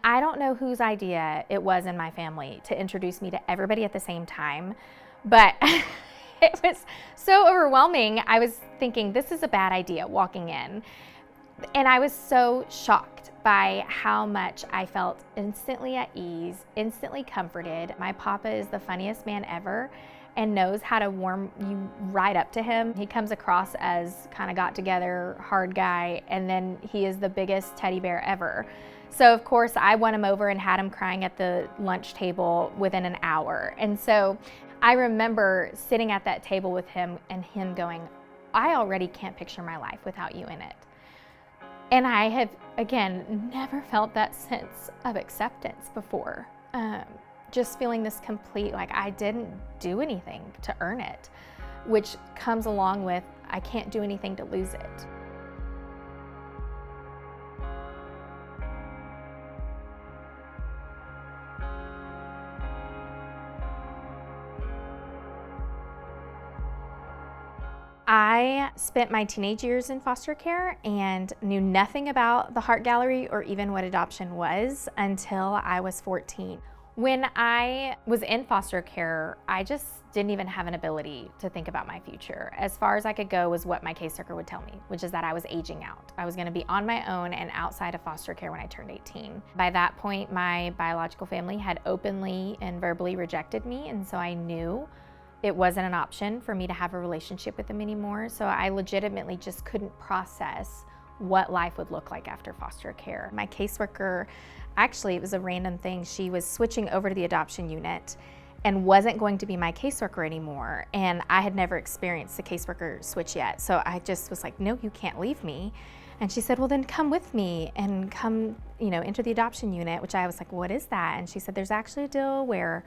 I don't know whose idea it was in my family to introduce me to everybody at the same time, but it was so overwhelming. I was thinking, this is a bad idea walking in. And I was so shocked by how much I felt instantly at ease, instantly comforted. My papa is the funniest man ever and knows how to warm you right up to him. He comes across as kind of got together, hard guy, and then he is the biggest teddy bear ever. So of course I won him over and had him crying at the lunch table within an hour. And so I remember sitting at that table with him and him going, I already can't picture my life without you in it. And I have, again, never felt that sense of acceptance before. Just feeling this complete, like I didn't do anything to earn it, which comes along with, I can't do anything to lose it. I spent my teenage years in foster care and knew nothing about the Heart Gallery or even what adoption was until I was 14. When I was in foster care, I just didn't even have an ability to think about my future. As far as I could go was what my caseworker would tell me, which is that I was aging out. I was gonna be on my own and outside of foster care when I turned 18. By that point, my biological family had openly and verbally rejected me, and so I knew it wasn't an option for me to have a relationship with them anymore. So I legitimately just couldn't process what life would look like after foster care. My caseworker, actually, it was a random thing. She was switching over to the adoption unit and wasn't going to be my caseworker anymore. And I had never experienced the caseworker switch yet. So I just was like, no, you can't leave me. And she said, well, then come with me and come, enter the adoption unit, which I was like, what is that? And she said, there's actually a deal where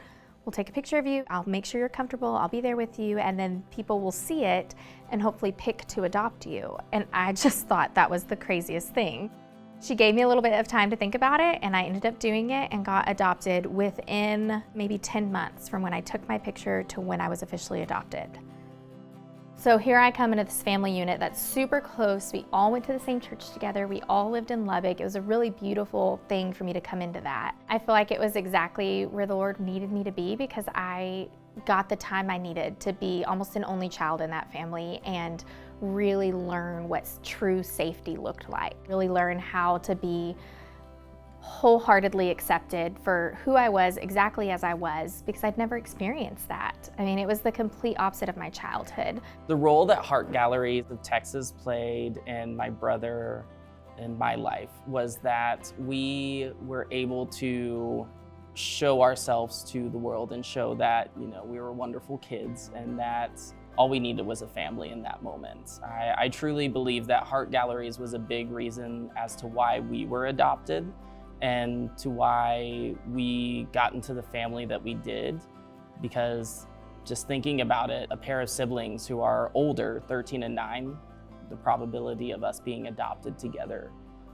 we'll take a picture of you, I'll make sure you're comfortable, I'll be there with you, and then people will see it and hopefully pick to adopt you. And I just thought that was the craziest thing. She gave me a little bit of time to think about it, and I ended up doing it and got adopted within maybe 10 months from when I took my picture to when I was officially adopted. So here I come into this family unit that's super close. We all went to the same church together. We all lived in Lubbock. It was a really beautiful thing for me to come into that. I feel like it was exactly where the Lord needed me to be because I got the time I needed to be almost an only child in that family and really learn what true safety looked like. Really learn how to be wholeheartedly accepted for who I was exactly as I was because I'd never experienced that. I mean, it was the complete opposite of my childhood. The role that Heart Galleries of Texas played in my brother and my life was that we were able to show ourselves to the world and show that, we were wonderful kids and that all we needed was a family in that moment. I truly believe that Heart Galleries was a big reason as to why we were adopted and to why we got into the family that we did, because just thinking about it, a pair of siblings who are older, 13 and 9, the probability of us being adopted together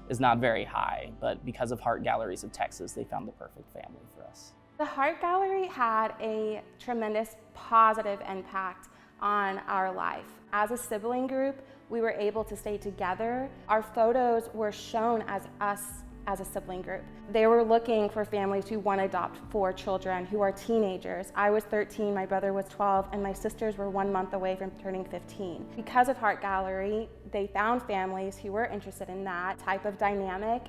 is not very high, but because of Heart Galleries of Texas, they found the perfect family for us. The Heart Gallery had a tremendous positive impact on our life. As a sibling group, we were able to stay together. Our photos were shown as us as a sibling group. They were looking for families who want to adopt 4 children who are teenagers. I was 13, my brother was 12, and my sisters were 1 month away from turning 15. Because of Heart Gallery, they found families who were interested in that type of dynamic.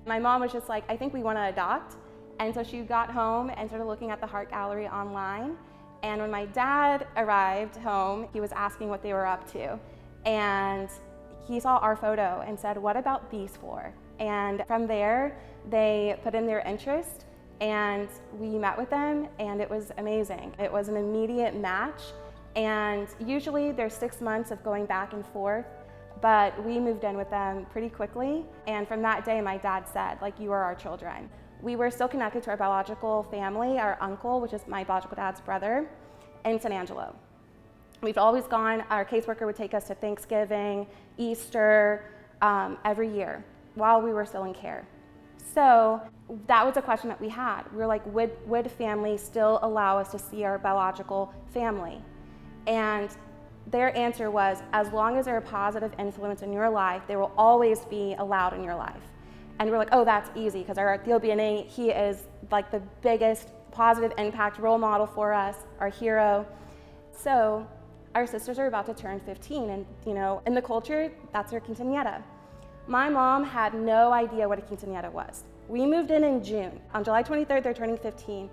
My mom was just like, I think we want to adopt. And so she got home and started looking at the Heart Gallery online. And when my dad arrived home, he was asking what they were up to. And he saw our photo and said, what about these 4? And from there, they put in their interest and we met with them and it was amazing. It was an immediate match, and usually there's 6 months of going back and forth, but we moved in with them pretty quickly. And from that day, my dad said, you are our children. We were still connected to our biological family, our uncle, which is my biological dad's brother, in San Angelo. We've always gone, our caseworker would take us to Thanksgiving, Easter, every year while we were still in care. So that was a question that we had. We were like, would families still allow us to see our biological family? And their answer was, as long as they're a positive influence in your life, they will always be allowed in your life. And we're like, oh, that's easy, because our Ethiopian aide, he is like the biggest positive impact role model for us, our hero. So our sisters are about to turn 15, and in the culture, that's their quinceañera. My mom had no idea what a quinceañera was. We moved in June. On July 23rd, they're turning 15.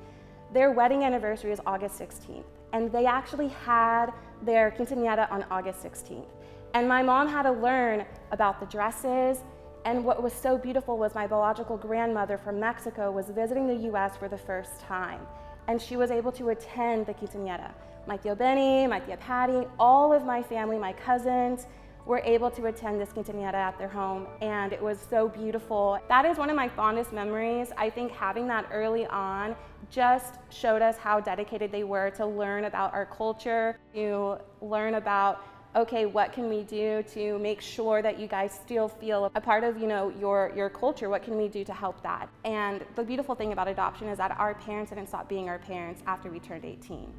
Their wedding anniversary is August 16th, and they actually had their quinceañera on August 16th. And my mom had to learn about the dresses, and what was so beautiful was my biological grandmother from Mexico was visiting the US for the first time, and she was able to attend the quinceañera. My Tio Benny, my Tia Patty, all of my family, my cousins, were able to attend this quinceañera at their home, and it was so beautiful. That is one of my fondest memories. I think having that early on just showed us how dedicated they were to learn about our culture, to learn about, okay, what can we do to make sure that you guys still feel a part of your culture? What can we do to help that? And the beautiful thing about adoption is that our parents didn't stop being our parents after we turned 18.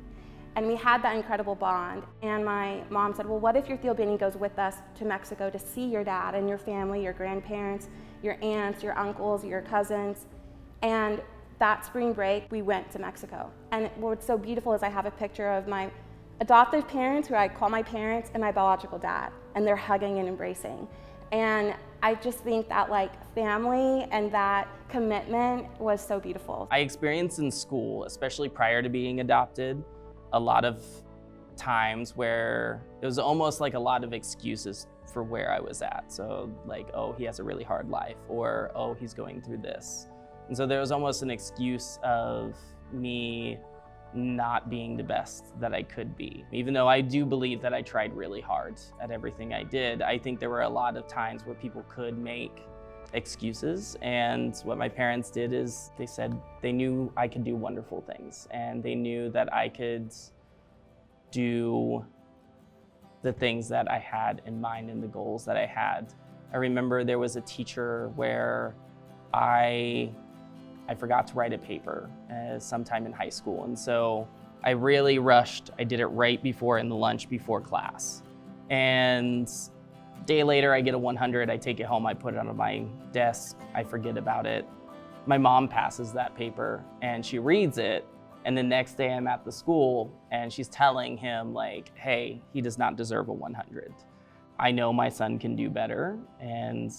And we had that incredible bond. And my mom said, well, what if your Tio Benny goes with us to Mexico to see your dad and your family, your grandparents, your aunts, your uncles, your cousins? And that spring break, we went to Mexico. And what's so beautiful is I have a picture of my adoptive parents, who I call my parents, and my biological dad, and they're hugging and embracing. And I just think that family and that commitment was so beautiful. I experienced in school, especially prior to being adopted, a lot of times where it was almost like a lot of excuses for where I was at. So oh, he has a really hard life, or oh, he's going through this. And so there was almost an excuse of me not being the best that I could be. Even though I do believe that I tried really hard at everything I did, I think there were a lot of times where people could make excuses. And what my parents did is they said they knew I could do wonderful things, and they knew that I could do the things that I had in mind and the goals that I had. I remember there was a teacher where I forgot to write a paper sometime in high school, and so I really rushed. I did it right before in the lunch before class, and a day later I get a 100. I take it home, I put it on my desk, I forget about it. My mom passes that paper and she reads it, and the next day I'm at the school and she's telling him hey, he does not deserve a 100. I know my son can do better, and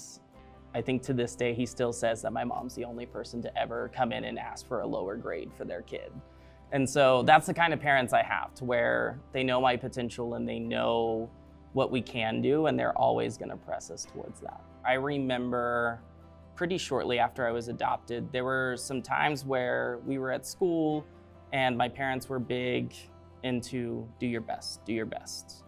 I think to this day he still says that my mom's the only person to ever come in and ask for a lower grade for their kid. And so that's the kind of parents I have, to where they know my potential and they know what we can do, and they're always gonna press us towards that. I remember pretty shortly after I was adopted, there were some times where we were at school and my parents were big into do your best, do your best.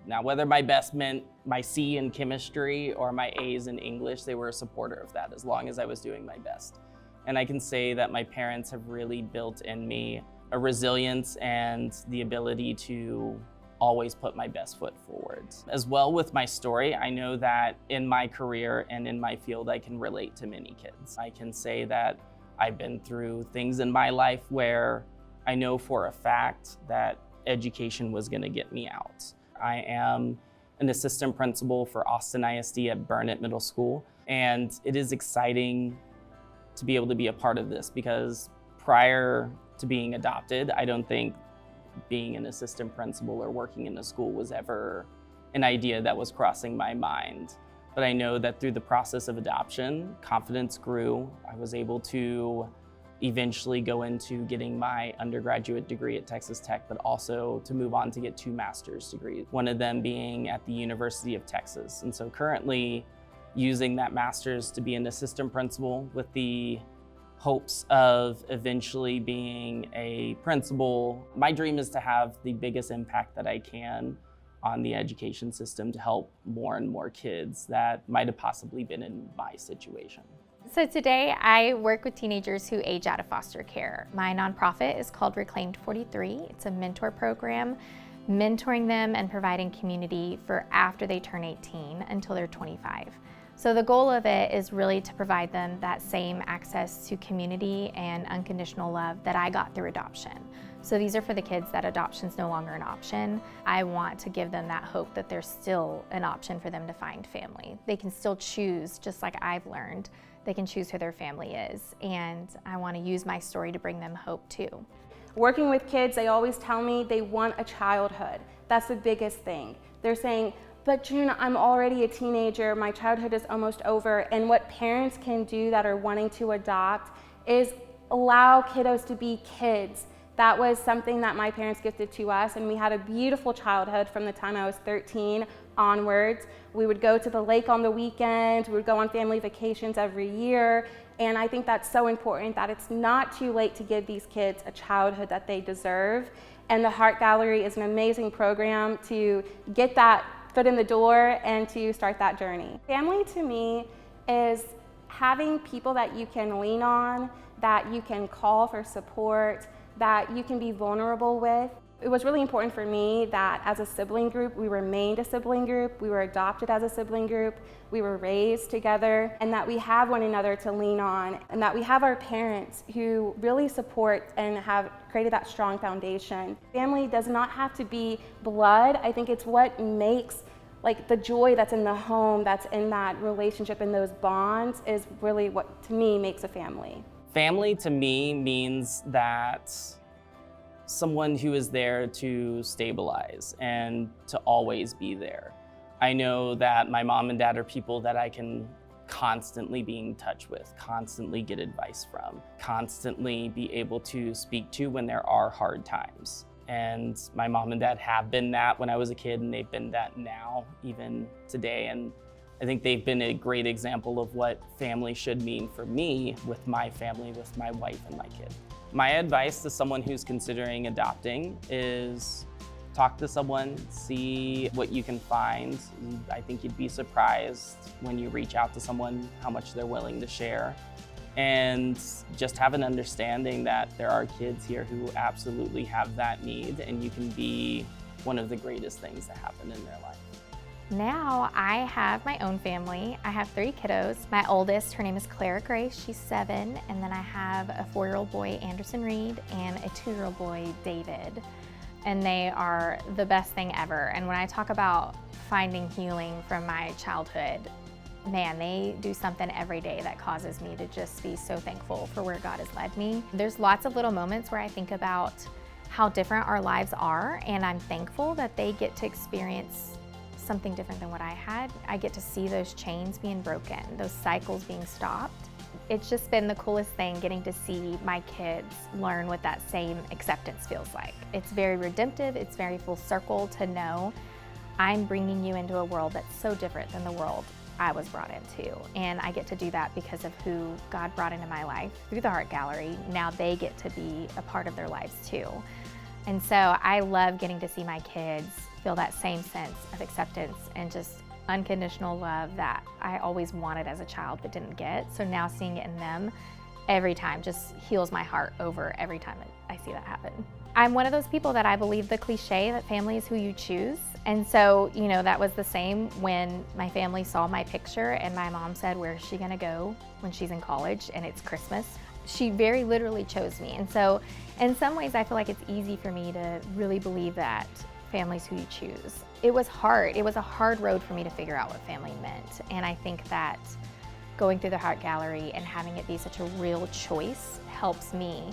Now, whether my best meant my C in chemistry or my A's in English, they were a supporter of that as long as I was doing my best. And I can say that my parents have really built in me a resilience and the ability to always put my best foot forward. As well with my story, I know that in my career and in my field, I can relate to many kids. I can say that I've been through things in my life where I know for a fact that education was gonna get me out. I am an assistant principal for Austin ISD at Burnett Middle School, and it is exciting to be able to be a part of this, because prior to being adopted, I don't think being an assistant principal or working in a school was ever an idea that was crossing my mind. But I know that through the process of adoption, confidence grew. I was able to eventually go into getting my undergraduate degree at Texas Tech, but also to move on to get 2 master's degrees, one of them being at the University of Texas. And so currently using that master's to be an assistant principal with the hopes of eventually being a principal. My dream is to have the biggest impact that I can on the education system to help more and more kids that might have possibly been in my situation. So today I work with teenagers who age out of foster care. My nonprofit is called Reclaimed 43. It's a mentor program, mentoring them and providing community for after they turn 18 until they're 25. So the goal of it is really to provide them that same access to community and unconditional love that I got through adoption. So these are for the kids that adoption's no longer an option. I want to give them that hope that there's still an option for them to find family. They can still choose, just like I've learned, they can choose who their family is. And I want to use my story to bring them hope too. Working with kids, they always tell me they want a childhood. That's the biggest thing. They're saying, but June, I'm already a teenager, my childhood is almost over. And what parents can do that are wanting to adopt is allow kiddos to be kids. That was something that my parents gifted to us, and we had a beautiful childhood from the time I was 13 onwards. We would go to the lake on the weekends, we would go on family vacations every year, and I think that's so important that it's not too late to give these kids a childhood that they deserve. And the Heart Gallery is an amazing program to get that foot in the door and to start that journey. Family to me is having people that you can lean on, that you can call for support, that you can be vulnerable with. It was really important for me that as a sibling group, we remained a sibling group, we were adopted as a sibling group, we were raised together, and that we have one another to lean on, and that we have our parents who really support and have created that strong foundation. Family does not have to be blood. I think it's what makes the joy that's in the home, that's in that relationship, and those bonds is really what, to me, makes a family. Family to me means that someone who is there to stabilize and to always be there. I know that my mom and dad are people that I can constantly be in touch with, constantly get advice from, constantly be able to speak to when there are hard times. And my mom and dad have been that when I was a kid, and they've been that now, even today. And I think they've been a great example of what family should mean for me with my family, with my wife and my kid. My advice to someone who's considering adopting is talk to someone, see what you can find. I think you'd be surprised when you reach out to someone how much they're willing to share. And just have an understanding that there are kids here who absolutely have that need, and you can be one of the greatest things that happen in their life. Now I have my own family. I have 3 kiddos. My oldest, her name is Clara Grace, she's 7, and then I have a 4-year-old boy, Anderson Reed, and a 2-year-old boy, David. And they are the best thing ever. And when I talk about finding healing from my childhood, man, they do something every day that causes me to just be so thankful for where God has led me. There's lots of little moments where I think about how different our lives are, and I'm thankful that they get to experience something different than what I had. I get to see those chains being broken, those cycles being stopped. It's just been the coolest thing getting to see my kids learn what that same acceptance feels like. It's very redemptive, it's very full circle to know I'm bringing you into a world that's so different than the world I was brought into. And I get to do that because of who God brought into my life through the Heart Gallery. Now they get to be a part of their lives too. And so I love getting to see my kids feel that same sense of acceptance and just unconditional love that I always wanted as a child but didn't get. So now seeing it in them every time just heals my heart over every time that I see that happen. I'm one of those people that I believe the cliche that family is who you choose. And so, that was the same when my family saw my picture and my mom said, where's she gonna go when she's in college and it's Christmas? She very literally chose me. And so in some ways I feel like it's easy for me to really believe that family's who you choose. It was hard. It was a hard road for me to figure out what family meant. And I think that going through the Heart Gallery and having it be such a real choice helps me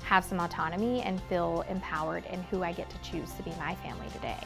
have some autonomy and feel empowered in who I get to choose to be my family today.